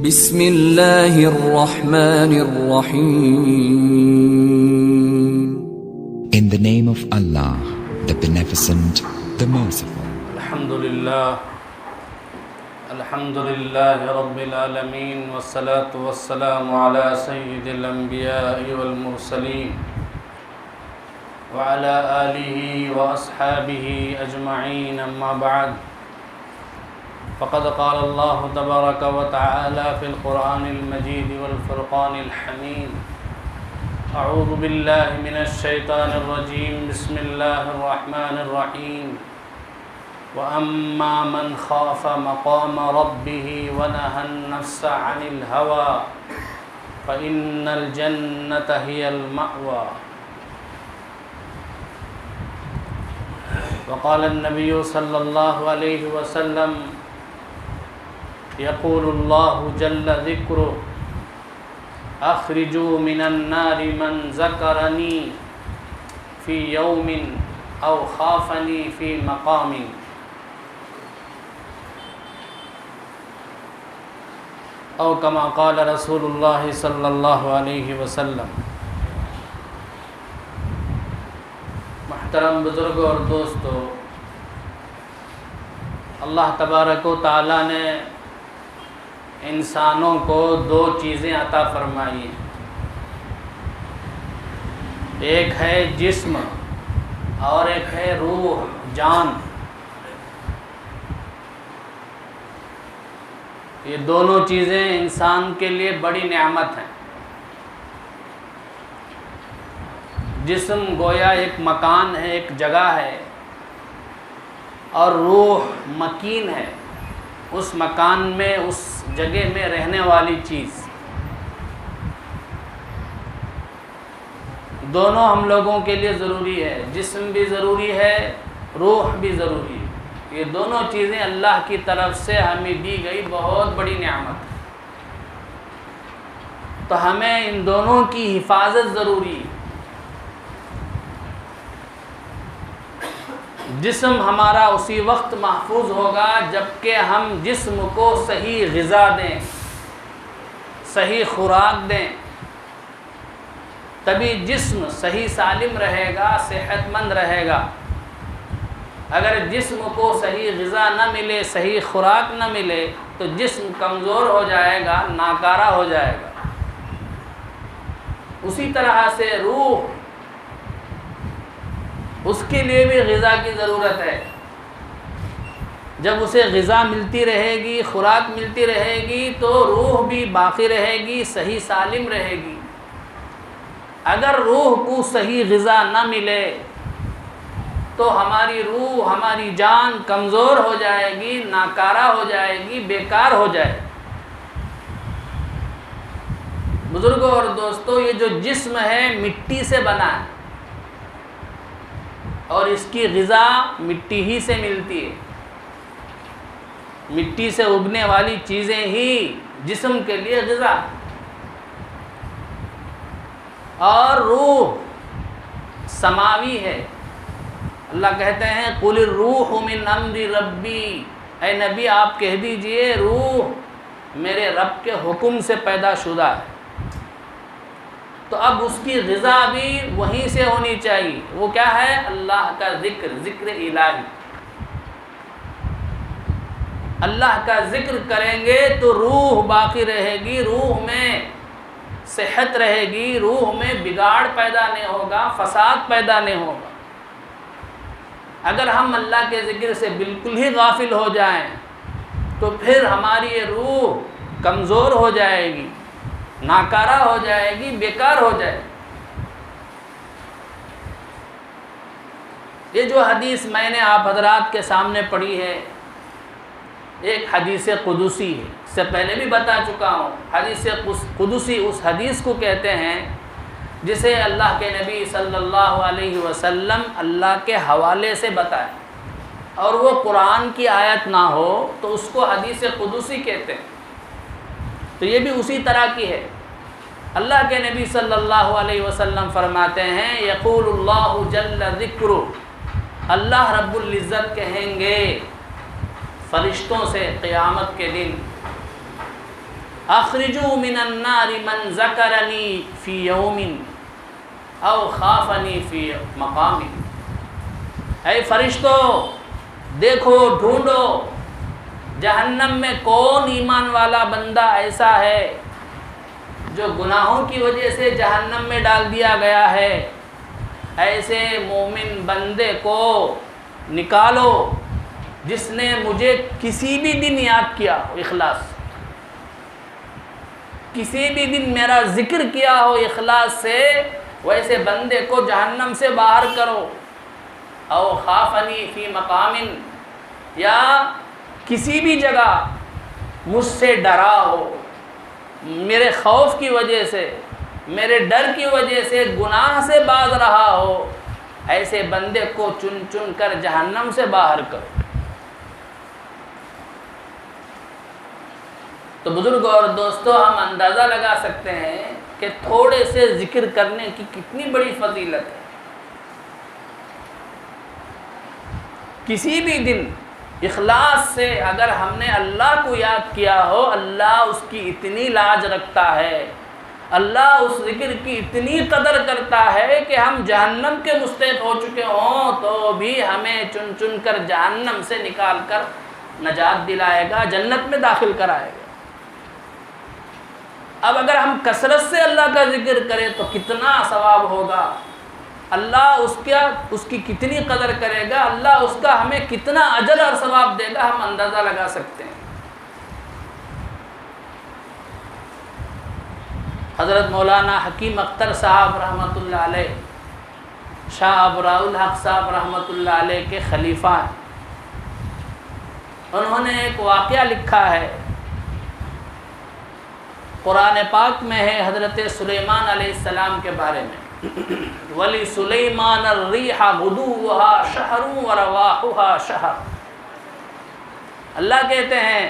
بسم اللہ الرحمن الرحیم. In the name of Allah, the Beneficent, the Merciful. الحمد للہ رب العالمین والصلاة والسلام علی سید الانبیاء والمرسلین وعلى آلہ واصحابہ اجمعین، اما بعد فقد قال اللہ تبارک وتعالی فی القرآن المجید والفرقان الحمید. اعوذ باللہ من الشیطان الرجیم، بسم اللہ الرحمن الرحیم. وَأَمَّا مَنْ خَافَ مَقَامَ رَبِّهِ وَنَهَى النَّفْسَ عَنِ الْهَوَى فَإِنَّ الْجَنَّةَ هِيَ الْمَأْوَى. وقال النبي صلى الله عليه وسلم يقول الله جل ذكره أخرجوا من النار من ذكرني في يوم أو خافني في مقام. او کما قال رسول اللہ صلی اللہ علیہ وسلم. محترم بزرگوں اور دوستو، اللہ تبارک و تعالیٰ نے انسانوں کو دو چیزیں عطا فرمائی ہیں. ایک ہے جسم اور ایک ہے روح، جان. یہ دونوں چیزیں انسان کے لیے بڑی نعمت ہیں. جسم گویا ایک مکان ہے، ایک جگہ ہے، اور روح مکین ہے، اس مکان میں، اس جگہ میں رہنے والی چیز. دونوں ہم لوگوں کے لیے ضروری ہے. جسم بھی ضروری ہے، روح بھی ضروری ہے. یہ دونوں چیزیں اللہ کی طرف سے ہمیں دی گئی بہت بڑی نعمت ہے. تو ہمیں ان دونوں کی حفاظت ضروری ہے. جسم ہمارا اسی وقت محفوظ ہوگا جب کہ ہم جسم کو صحیح غذا دیں، صحیح خوراک دیں، تبھی جسم صحیح سالم رہے گا، صحت مند رہے گا. اگر جسم کو صحیح غذا نہ ملے، صحیح خوراک نہ ملے، تو جسم کمزور ہو جائے گا، ناکارہ ہو جائے گا. اسی طرح سے روح، اس کے لیے بھی غذا کی ضرورت ہے. جب اسے غذا ملتی رہے گی، خوراک ملتی رہے گی، تو روح بھی باقی رہے گی، صحیح سالم رہے گی. اگر روح کو صحیح غذا نہ ملے تو ہماری روح، ہماری جان کمزور ہو جائے گی، ناکارہ ہو جائے گی، بیکار ہو جائے. بزرگوں اور دوستو، یہ جو جسم ہے مٹی سے بنا ہے، اور اس کی غذا مٹی ہی سے ملتی ہے. مٹی سے اگنے والی چیزیں ہی جسم کے لیے غذا. اور روح سماوی ہے. اللہ کہتے ہیں قُلِ الرُّوحُ مِنْ أَمْرِ رَبِّي، اے نبی آپ کہہ دیجئے روح میرے رب کے حکم سے پیدا شدہ ہے. تو اب اس کی غذا بھی وہیں سے ہونی چاہیے. وہ کیا ہے؟ اللہ کا ذکر، ذکر الہی. اللہ کا ذکر کریں گے تو روح باقی رہے گی، روح میں صحت رہے گی، روح میں بگاڑ پیدا نہیں ہوگا، فساد پیدا نہیں ہوگا. اگر ہم اللہ کے ذکر سے بالکل ہی غافل ہو جائیں تو پھر ہماری یہ روح کمزور ہو جائے گی، ناکارہ ہو جائے گی، بیکار ہو جائے گی. یہ جو حدیث میں نے آپ حضرات کے سامنے پڑھی ہے، ایک حدیث قدسی ہے. اس سے پہلے بھی بتا چکا ہوں. حدیث قدسی اس حدیث کو کہتے ہیں جسے اللہ کے نبی صلی اللہ علیہ وسلم اللہ کے حوالے سے بتائے، اور وہ قرآن کی آیت نہ ہو تو اس کو حدیث قدسی کہتے ہیں. تو یہ بھی اسی طرح کی ہے. اللہ کے نبی صلی اللہ علیہ وسلم فرماتے ہیں یقول اللہ جل ذکرہ، اللہ رب العزت کہیں گے فرشتوں سے قیامت کے دن اخرجوا من النار من ذکرنی فی یوم او خافنی فی مقام. اے فرشتوں دیکھو ڈھونڈو جہنم میں کون ایمان والا بندہ ایسا ہے جو گناہوں کی وجہ سے جہنم میں ڈال دیا گیا ہے. ایسے مومن بندے کو نکالو جس نے مجھے کسی بھی دن یاد کیا ہو اخلاص، کسی بھی دن میرا ذکر کیا ہو اخلاص سے، ویسے بندے کو جہنم سے باہر کرو. او خافنی فی مقام، یا کسی بھی جگہ مجھ سے ڈرا ہو، میرے خوف کی وجہ سے، میرے ڈر کی وجہ سے گناہ سے باز رہا ہو، ایسے بندے کو چن چن کر جہنم سے باہر کرو. تو بزرگ اور دوستو، ہم اندازہ لگا سکتے ہیں کہ تھوڑے سے ذکر کرنے کی کتنی بڑی فضیلت ہے. کسی بھی دن اخلاص سے اگر ہم نے اللہ کو یاد کیا ہو، اللہ اس کی اتنی لاج رکھتا ہے، اللہ اس ذکر کی اتنی قدر کرتا ہے کہ ہم جہنم کے مستحق ہو چکے ہوں تو بھی ہمیں چن چن کر جہنم سے نکال کر نجات دلائے گا، جنت میں داخل کرائے گا. اب اگر ہم کثرت سے اللہ کا ذکر کریں تو کتنا ثواب ہوگا، اللہ اس کی کتنی قدر کرے گا، اللہ اس کا ہمیں کتنا اجر اور ثواب دے گا، ہم اندازہ لگا سکتے ہیں. حضرت مولانا حکیم اختر صاحب رحمۃ اللہ علیہ، شاہ ابراء الحق صاحب رحمۃ اللہ علیہ کے خلیفہ ہیں. انہوں نے ایک واقعہ لکھا ہے، قرآن پاک میں ہے، حضرت سلیمان علیہ السلام کے بارے میں. ولی سلیمان الریح غدوها شہر ورواحها شہر. اللہ کہتے ہیں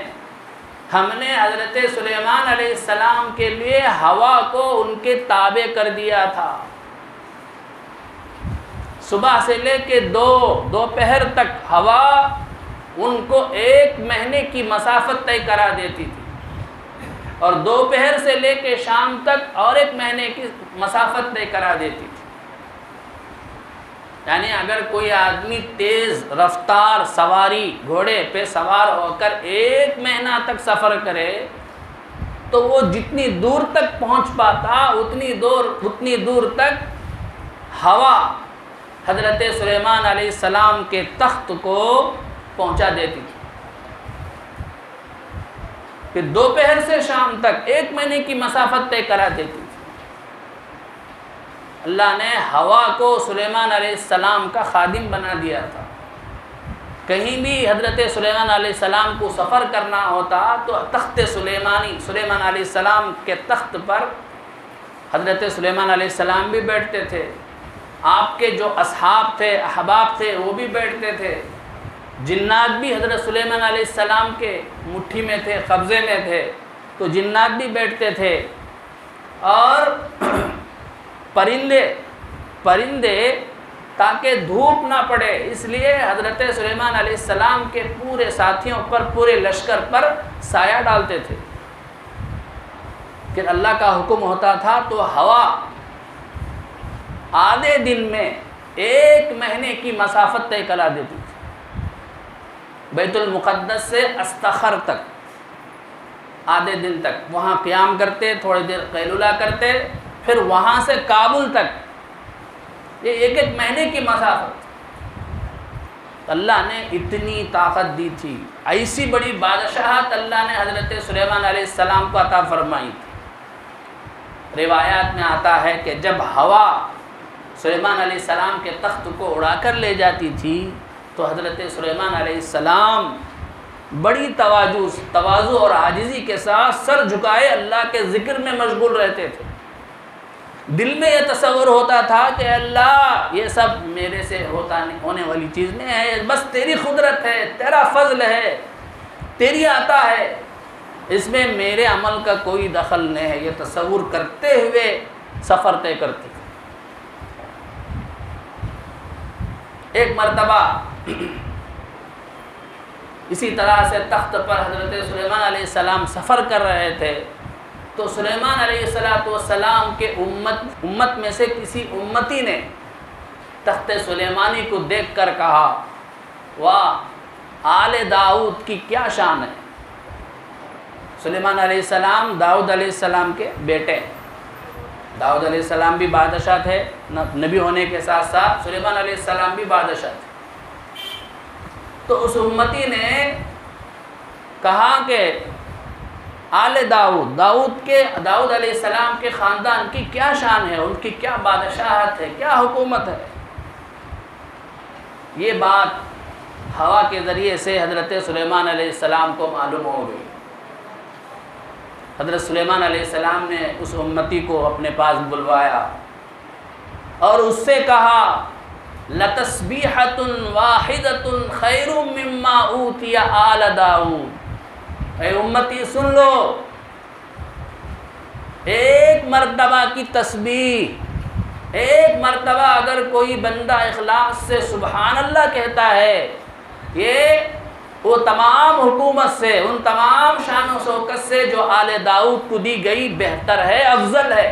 ہم نے حضرت سلیمان علیہ السلام کے لیے ہوا کو ان کے تابع کر دیا تھا. صبح سے لے کے دوپہر تک ہوا ان کو 1 مہینے کی مسافت طے کرا دیتی تھی، اور دوپہر سے لے کے شام تک اور 1 مہینے کی مسافت طے کرا دیتی تھی. یعنی اگر کوئی آدمی تیز رفتار سواری گھوڑے پہ سوار ہو کر 1 مہینہ تک سفر کرے تو وہ جتنی دور تک پہنچ پاتا اتنی دور تک ہوا حضرت سلیمان علیہ السلام کے تخت کو پہنچا دیتی تھی. پھر دوپہر سے شام تک 1 مہینے کی مسافت طے کرا دیتی تھی. اللہ نے ہوا کو سلیمان علیہ السلام کا خادم بنا دیا تھا. کہیں بھی حضرت سلیمان علیہ السلام کو سفر کرنا ہوتا تو تخت سلیمان علیہ السلام کے تخت پر حضرت سلیمان علیہ السلام بھی بیٹھتے تھے، آپ کے جو اصحاب تھے، احباب تھے، وہ بھی بیٹھتے تھے. جنات بھی حضرت سلیمان علیہ السلام کے مٹھی میں تھے، قبضے میں تھے، تو جنات بھی بیٹھتے تھے. اور پرندے تاکہ دھوپ نہ پڑے اس لیے حضرت سلیمان علیہ السلام کے پورے ساتھیوں پر، پورے لشکر پر سایہ ڈالتے تھے. پھر اللہ کا حکم ہوتا تھا تو ہوا آدھے دن میں 1 مہینے کی مسافت طے کرا دیتی تھی. بیت المقدس سے استخر تک آدھے دن تک وہاں قیام کرتے، تھوڑی دیر قیلولہ کرتے، پھر وہاں سے کابل تک یہ 1 مہینے کی مسافت. اللہ نے اتنی طاقت دی تھی، ایسی بڑی بادشاہت اللہ نے حضرت سلیمان علیہ السلام کو عطا فرمائی تھی. روایات میں آتا ہے کہ جب ہوا سلیمان علیہ السلام کے تخت کو اڑا کر لے جاتی تھی تو حضرت سلیمان علیہ السلام بڑی تواضع اور عاجزی کے ساتھ سر جھکائے اللہ کے ذکر میں مشغول رہتے تھے. دل میں یہ تصور ہوتا تھا کہ اللہ یہ سب میرے سے ہونے والی چیز نہیں ہے، بس تیری قدرت ہے، تیرا فضل ہے، تیری عطا ہے، اس میں میرے عمل کا کوئی دخل نہیں ہے. یہ تصور کرتے ہوئے سفر طے کرتے تھے. ایک مرتبہ اسی طرح سے تخت پر حضرت سلیمان علیہ السلام سفر کر رہے تھے تو سلیمان علیہ السلام کے امت میں سے کسی امتی نے تخت سلیمانی کو دیکھ کر کہا واہ آل داؤد کی کیا شان ہے۔ سلیمان علیہ السلام داؤد علیہ السلام کے بیٹے، داؤد علیہ السلام بھی بادشاہ تھے، نبی ہونے کے ساتھ ساتھ سلیمان علیہ السلام بھی بادشاہ تھے۔ تو اس امتی نے کہا کہ آل داؤد علیہ السلام کے خاندان کی کیا شان ہے، ان کی کیا بادشاہت ہے، کیا حکومت ہے۔ یہ بات ہوا کے ذریعے سے حضرت سلیمان علیہ السلام کو معلوم ہو گئی۔ حضرت سلیمان علیہ السلام نے اس امتی کو اپنے پاس بلوایا اور اس سے کہا لَتَسْبِيحَةٌ وَاحِدَةٌ خَيْرٌ مِّمَّا أُوتِيَ آلَ داؤد۔ اے امتی سن لو، ایک مرتبہ کی تسبیح، ایک مرتبہ اگر کوئی بندہ اخلاص سے سبحان اللہ کہتا ہے، یہ وہ تمام حکومت سے، ان تمام شان و شوکت سے جو آل داؤد کو دی گئی بہتر ہے، افضل ہے۔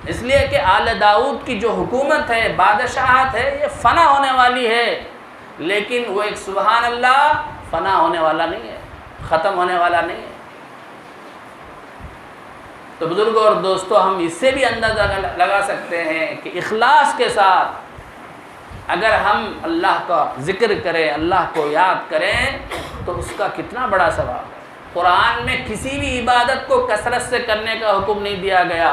اس لیے کہ آل داؤد کی جو حکومت ہے، بادشاہت ہے، یہ فنا ہونے والی ہے، لیکن وہ ایک سبحان اللہ فنا ہونے والا نہیں ہے، ختم ہونے والا نہیں ہے۔ تو بزرگوں اور دوستو، ہم اس سے بھی اندازہ لگا سکتے ہیں کہ اخلاص کے ساتھ اگر ہم اللہ کا ذکر کریں، اللہ کو یاد کریں، تو اس کا کتنا بڑا ثواب ہے۔ قرآن میں کسی بھی عبادت کو کثرت سے کرنے کا حکم نہیں دیا گیا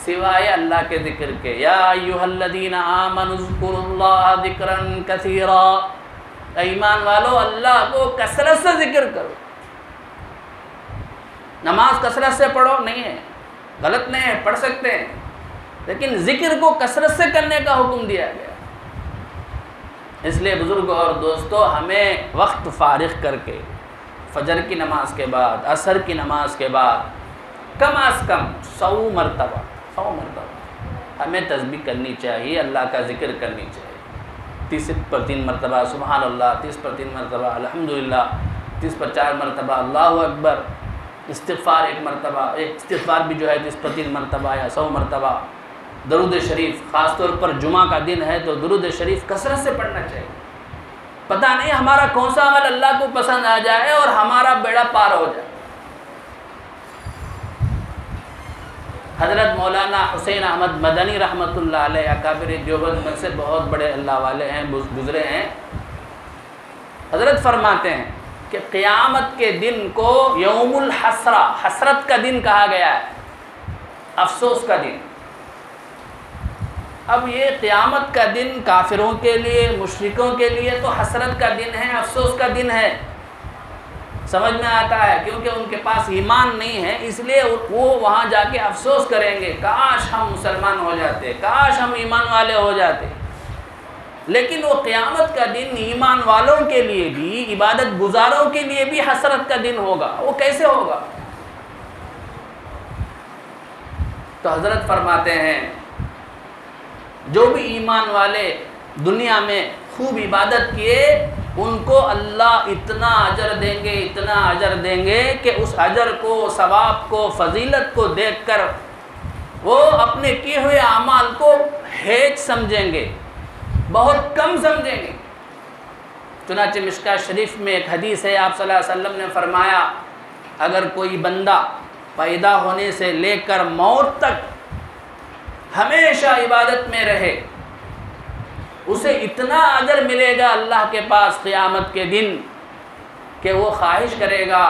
سوائے اللہ کے ذکر کے۔ یا ایھا الذین آمنوا اذکروا اللہ ذکرا کثیرا، ایمان والو اللہ کو کثرت سے ذکر کرو۔ نماز کثرت سے پڑھو نہیں ہے، غلط نہیں ہے، پڑھ سکتے ہیں، لیکن ذکر کو کثرت سے کرنے کا حکم دیا گیا۔ اس لیے بزرگوں اور دوستو، ہمیں وقت فارغ کر کے فجر کی نماز کے بعد، عصر کی نماز کے بعد کم از کم 100 مرتبہ ہمیں تسبیح کرنی چاہیے، اللہ کا ذکر کرنی چاہیے۔ 30 پر 3 مرتبہ سبحان اللہ، 30 پر 3 مرتبہ الحمدللہ، 30 پر 4 مرتبہ اللہ اکبر، استغفار 1 مرتبہ، استغفار بھی جو ہے 30 پر 3 مرتبہ یا 100 مرتبہ، درود شریف، خاص طور پر جمعہ کا دن ہے تو درود شریف کثرت سے پڑھنا چاہیے۔ پتہ نہیں ہمارا کون سا عمل اللہ کو پسند آ جائے اور ہمارا بیڑا پار ہو جائے۔ حضرت مولانا حسین احمد مدنی رحمۃ اللہ علیہ اکابر دیوبند میں سے بہت بڑے اللہ والے ہیں، گزرے ہیں۔ حضرت فرماتے ہیں کہ قیامت کے دن کو یوم الحسرہ، حسرت کا دن کہا گیا ہے، افسوس کا دن۔ اب یہ قیامت کا دن کافروں کے لیے، مشرکوں کے لیے تو حسرت کا دن ہے، افسوس کا دن ہے، سمجھ میں آتا ہے، کیونکہ ان کے پاس ایمان نہیں ہے، اس لیے وہ وہاں جا کے افسوس کریں گے، کاش ہم مسلمان ہو جاتے، کاش ہم ایمان والے ہو جاتے۔ لیکن وہ قیامت کا دن ایمان والوں کے لیے بھی، عبادت گزاروں کے لیے بھی حسرت کا دن ہوگا۔ وہ کیسے ہوگا؟ تو حضرت فرماتے ہیں جو بھی ایمان والے دنیا میں خوب عبادت کیے، ان کو اللہ اتنا اجر دیں گے، اتنا اجر دیں گے کہ اس اجر کو، ثواب کو، فضیلت کو دیکھ کر وہ اپنے کیے ہوئے اعمال کو ہیچ سمجھیں گے، بہت کم سمجھیں گے۔ چنانچہ مشکاۃ شریف میں ایک حدیث ہے، آپ صلی اللہ علیہ وسلم نے فرمایا اگر کوئی بندہ پیدا ہونے سے لے کر موت تک ہمیشہ عبادت میں رہے، اسے اتنا اجر ملے گا اللہ کے پاس قیامت کے دن کہ وہ خواہش کرے گا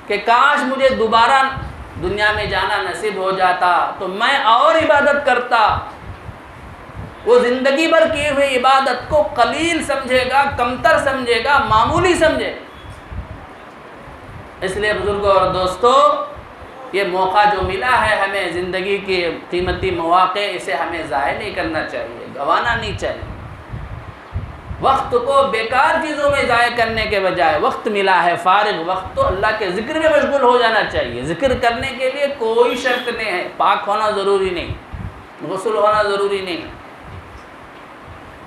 کہ کاش مجھے دوبارہ دنیا میں جانا نصیب ہو جاتا تو میں اور عبادت کرتا۔ وہ زندگی بھر کی ہوئی عبادت کو قلیل سمجھے گا، کمتر سمجھے گا، معمولی سمجھے۔ اس لیے بزرگوں اور دوستو، یہ موقع جو ملا ہے ہمیں، زندگی کے قیمتی مواقع، اسے ہمیں ضائع نہیں کرنا چاہیے، گنوانا نہیں چاہیے۔ وقت کو بیکار چیزوں میں ضائع کرنے کے بجائے، وقت ملا ہے فارغ وقت تو اللہ کے ذکر میں مشغول ہو جانا چاہیے۔ ذکر کرنے کے لیے کوئی شرط نہیں ہے، پاک ہونا ضروری نہیں، غسل ہونا ضروری نہیں،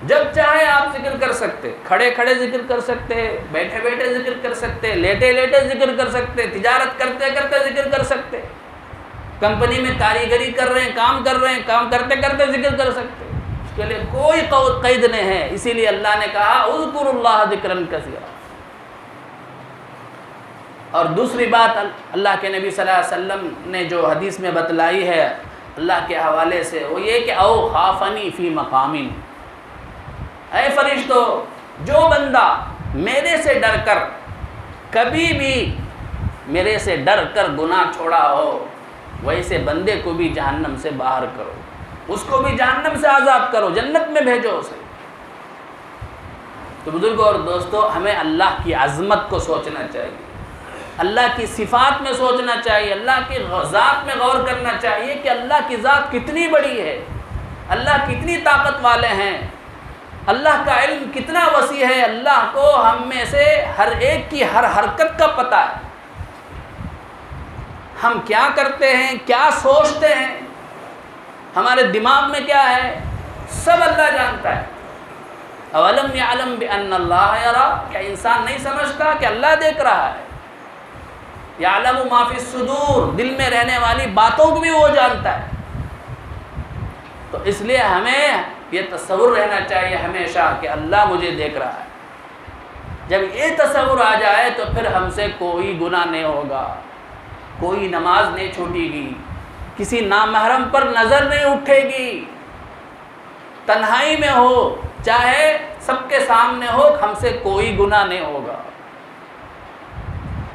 جب چاہے آپ ذکر کر سکتے، کھڑے کھڑے ذکر کر سکتے، بیٹھے بیٹھے ذکر کر سکتے، لیٹے لیٹے ذکر کر سکتے، تجارت کرتے کرتے ذکر کر کمپنی میں کاریگری کر رہے ہیں، کام کر رہے ہیں، کام کرتے کرتے ذکر کر سکتے ہیں، اس کے لیے کوئی قید نہیں ہے. اسی لیے اللہ نے کہا اذکروا اللہ ذکرا کثیرا. اور دوسری بات اللہ کے نبی صلی اللہ علیہ وسلم نے جو حدیث میں بتلائی ہے اللہ کے حوالے سے، وہ یہ کہ او خافنی فی مقام، اے فرشتو جو بندہ میرے سے ڈر کر کبھی بھی میرے سے ڈر کر گناہ چھوڑا ہو، ویسے بندے کو بھی جہنم سے باہر کرو، اس کو بھی جہنم سے آزاد کرو، جنت میں بھیجو اسے. تو بزرگوں اور دوستو، ہمیں اللہ کی عظمت کو سوچنا چاہیے، اللہ کی صفات میں سوچنا چاہیے، اللہ کی ذات میں غور کرنا چاہیے کہ اللہ کی ذات کتنی بڑی ہے، اللہ کتنی طاقت والے ہیں، اللہ کا علم کتنا وسیع ہے، اللہ کو ہم میں سے ہر ایک کی ہر حرکت کا پتہ ہے، ہم کیا کرتے ہیں، کیا سوچتے ہیں، ہمارے دماغ میں کیا ہے، سب اللہ جانتا ہے. اولم یعلم بان اللہ یرا، کیا انسان نہیں سمجھتا کہ اللہ دیکھ رہا ہے. یعلم ما فی الصدور، دل میں رہنے والی باتوں کو بھی وہ جانتا ہے. تو اس لیے ہمیں یہ تصور رہنا چاہیے ہمیشہ کہ اللہ مجھے دیکھ رہا ہے. جب یہ تصور آ جائے تو پھر ہم سے کوئی گناہ نہیں ہوگا، کوئی نماز نہیں چھوٹے گی، کسی نامحرم پر نظر نہیں اٹھے گی، تنہائی میں ہو چاہے سب کے سامنے ہو، ہم سے کوئی گناہ نہیں ہوگا.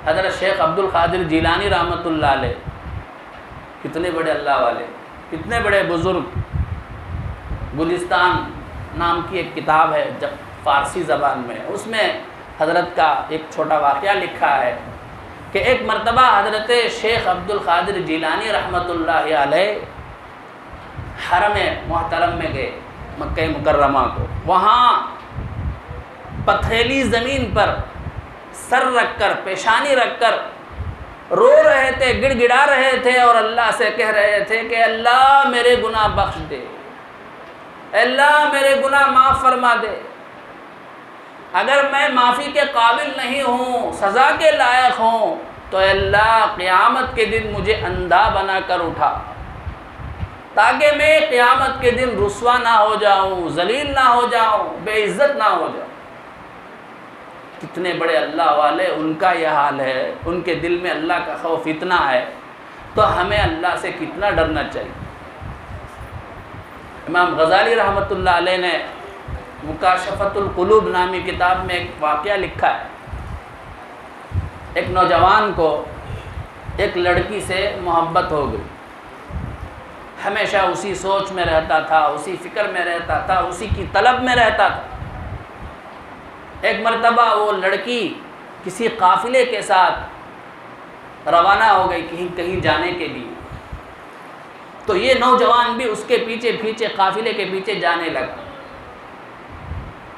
حضرت شیخ عبد القادر جیلانی رحمۃ اللہ علیہ، کتنے بڑے اللہ والے، کتنے بڑے بزرگ. گلستان نام کی ایک کتاب ہے جب فارسی زبان میں، اس میں حضرت کا ایک چھوٹا واقعہ لکھا ہے کہ ایک مرتبہ حضرت شیخ عبد القادر جیلانی رحمۃ اللہ علیہ حرم محترم میں گئے، مکہ مکرمہ کو. وہاں پتھریلی زمین پر سر رکھ کر، پیشانی رکھ کر رو رہے تھے، گڑ گڑا رہے تھے اور اللہ سے کہہ رہے تھے کہ اللہ میرے گناہ بخش دے، اللہ میرے گناہ معاف فرما دے. اگر میں معافی کے قابل نہیں ہوں، سزا کے لائق ہوں، تو اللہ قیامت کے دن مجھے اندھا بنا کر اٹھا، تاکہ میں قیامت کے دن رسوا نہ ہو جاؤں، ذلیل نہ ہو جاؤں، بے عزت نہ ہو جاؤں. کتنے بڑے اللہ والے، ان کا یہ حال ہے، ان کے دل میں اللہ کا خوف اتنا ہے، تو ہمیں اللہ سے کتنا ڈرنا چاہیے. امام غزالی رحمۃ اللہ علیہ نے مکاشفۃ القلوب نامی کتاب میں ایک واقعہ لکھا ہے. ایک نوجوان کو ایک لڑکی سے محبت ہو گئی، ہمیشہ اسی سوچ میں رہتا تھا، اسی فکر میں رہتا تھا، اسی کی طلب میں رہتا تھا. ایک مرتبہ وہ لڑکی کسی قافلے کے ساتھ روانہ ہو گئی کہیں جانے کے لیے، تو یہ نوجوان بھی اس کے پیچھے پیچھے قافلے کے پیچھے جانے لگا.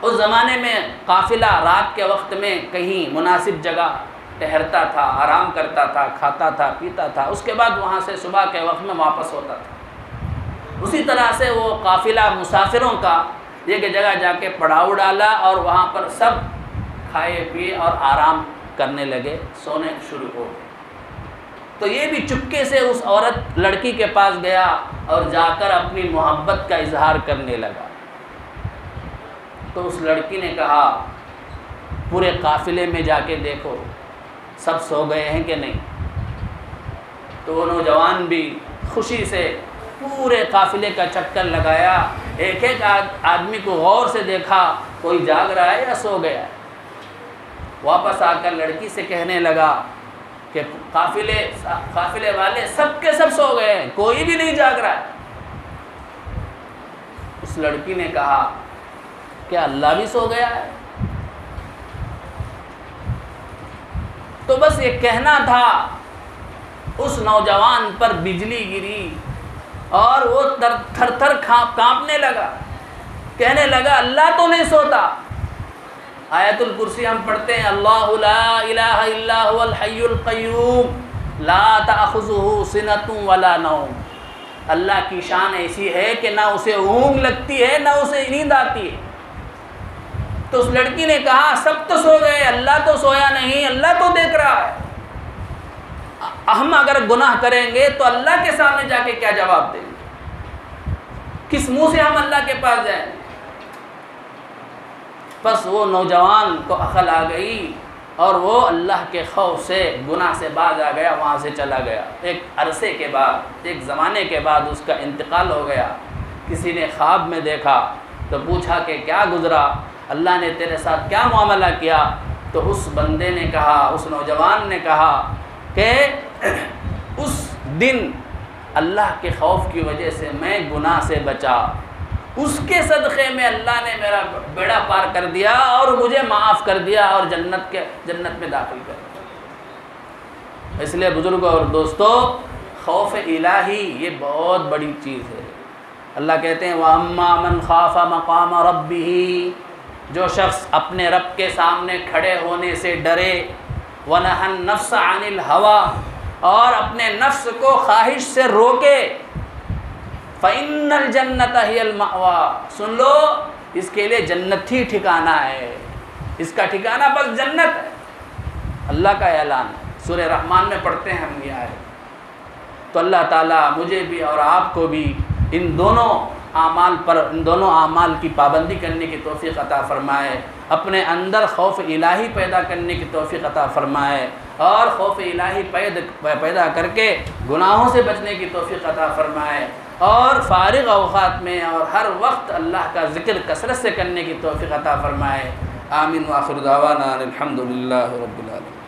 اس زمانے میں قافلہ رات کے وقت میں کہیں مناسب جگہ ٹہرتا تھا، آرام کرتا تھا، کھاتا تھا، پیتا تھا، اس کے بعد وہاں سے صبح کے وقت میں واپس ہوتا تھا. اسی طرح سے وہ قافلہ مسافروں کا ایک جگہ جا کے پڑاؤ ڈالا اور وہاں پر سب کھائے پیے اور آرام کرنے لگے، سونے شروع ہو گئے. تو یہ بھی چپکے سے اس عورت لڑکی کے پاس گیا اور جا کر اپنی محبت کا اظہار کرنے لگا. تو اس لڑکی نے کہا پورے قافلے میں جا کے دیکھو سب سو گئے ہیں کہ نہیں. تو وہ نوجوان بھی خوشی سے پورے قافلے کا چکر لگایا، ایک ایک آدمی کو غور سے دیکھا، کوئی جاگ رہا ہے یا سو گیا ہے. واپس آ کر لڑکی سے کہنے لگا کہ قافلے والے سب کے سب سو گئے ہیں، کوئی بھی نہیں جاگ رہا ہے. اس لڑکی نے کہا کیا اللہ بھی سو گیا ہے؟ تو بس یہ کہنا تھا، اس نوجوان پر بجلی گری اور وہ تھر تھر کانپنے لگا، کہنے لگا اللہ تو نہیں سوتا. آیت الکرسی ہم پڑھتے ہیں، اللہ لا الہ الا هو الحی القیوم لا تأخذہ سنۃ ولا نوم. اللہ کی شان ایسی ہے کہ نہ اسے اونگ لگتی ہے نہ اسے نیند آتی ہے. تو اس لڑکی نے کہا سب تو سو گئے، اللہ تو سویا نہیں، اللہ تو دیکھ رہا ہے. ہم اگر گناہ کریں گے تو اللہ کے سامنے جا کے کیا جواب دیں گے؟ کس منہ سے ہم اللہ کے پاس جائیں گے؟ بس وہ نوجوان کو عقل آ گئی اور وہ اللہ کے خوف سے گناہ سے باز آ گیا، وہاں سے چلا گیا۔ ایک عرصے کے بعد، ایک زمانے کے بعد اس کا انتقال ہو گیا۔ کسی نے خواب میں دیکھا تو پوچھا کہ کیا گزرا، اللہ نے تیرے ساتھ کیا معاملہ کیا؟ تو اس بندے نے کہا، اس نوجوان نے کہا کہ اس دن اللہ کے خوف کی وجہ سے میں گناہ سے بچا، اس کے صدقے میں اللہ نے میرا بیڑا پار کر دیا اور مجھے معاف کر دیا اور جنت میں داخل کر دیا۔ اس لیے بزرگوں اور دوستو، خوف الہی یہ بہت بڑی چیز ہے۔ اللہ کہتے ہیں وَأَمَّا مَنْ خَافَ مَقَامَ رَبِّهِ، جو شخص اپنے رب کے سامنے کھڑے ہونے سے ڈرے، وَنَهَى النَّفْسَ عَنِ الْهَوَىٰ، اور اپنے نفس کو خواہش سے روکے، فَإِنَّ الْجَنَّةَ هِيَ الْمَأْوَىٰ، سن لو اس کے لیے جنت ہی ٹھکانہ ہے، اس کا ٹھکانہ بس جنت ہے۔ اللہ کا اعلان سورہ رحمان میں پڑھتے ہیں ہم یہ آیت۔ تو اللہ تعالیٰ مجھے بھی اور آپ کو بھی ان دونوں اعمال کی پابندی کرنے کی توفیق عطا فرمائے، اپنے اندر خوف الہی پیدا کرنے کی توفیق عطا فرمائے، اور خوف الہی پیدا کر کے گناہوں سے بچنے کی توفیق عطا فرمائے، اور فارغ اوقات میں اور ہر وقت اللہ کا ذکر کثرت سے کرنے کی توفیق عطا فرمائے۔ آمین وآخر دعوانا الحمدللہ رب العالمین۔